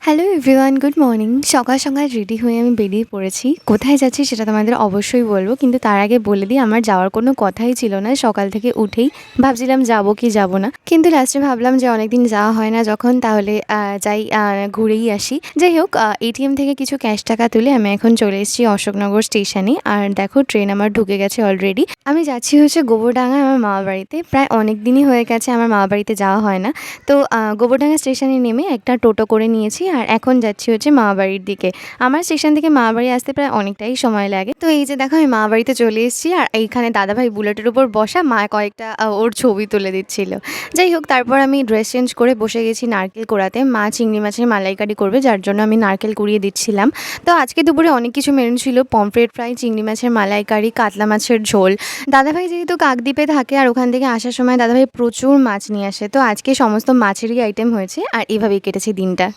Hello everyone, good morning. সকাল সকাল ready হয়ে আমি বেরিয়ে পড়েছি। কোথায় যাচ্ছি সেটা তোমাদের অবশ্যই বলবো, কিন্তু তার আগে বলে দিই আমার যাওয়ার কোনো কথাই ছিল না। সকাল থেকে উঠেই ভাবছিলাম যাবো কি যাবো না, কিন্তু লাস্টে ভাবলাম যে অনেকদিন যাওয়া হয় না যখন, তাহলে যাই, ঘুরেই আসি। যাই হোক, এটিএম থেকে কিছু ক্যাশ টাকা তুলে আমি এখন চলে এসেছি অশোকনগর স্টেশনে। আর দেখো ট্রেন আমার ঢুকে গেছে অলরেডি। আমি যাচ্ছি হচ্ছে গোবরডাঙ্গা, আমার মামা বাড়িতে। প্রায় অনেক দিনই হয়ে গেছে আমার মামা বাড়িতে যাওয়া হয় না। তো গোবরডাঙ্গা স্টেশনে নেমে একটা টোটো করে নিয়েছি আর এখন যাচ্ছি হচ্ছে মামাবাড়ির দিকে। আমার স্টেশন থেকে মামাবাড়ি আসতে প্রায় অনেকটাই সময় লাগে। তো এই যে দেখো আমি মামাবাড়িতে চলে এসেছি আর এইখানে দাদাভাই বুলেটের উপর বসা, মা কয়েকটা ওর ছবি তুলে দিচ্ছিল। যাই হোক, তারপর আমি ড্রেস চেঞ্জ করে বসে গেছি নারকেল কোড়াতে। মা চিংড়ি মাছের মালাইকারি করবে, যার জন্য আমি নারকেল কুড়িয়ে দিচ্ছিলাম। তো আজকে দুপুরে অনেক কিছু মেনু ছিল, পমফ্রেট ফ্রাই, চিংড়ি মাছের মালাইকারি, কাতলা মাছের ঝোল। দাদাভাই যেহেতু কাকদ্বীপে থাকে আর ওখান থেকে আসার সময় দাদাভাই প্রচুর মাছ নিয়ে আসে, তো আজকে সমস্ত মাছেরই আইটেম হয়েছে আর এভাবেই কেটেছে দিনটা।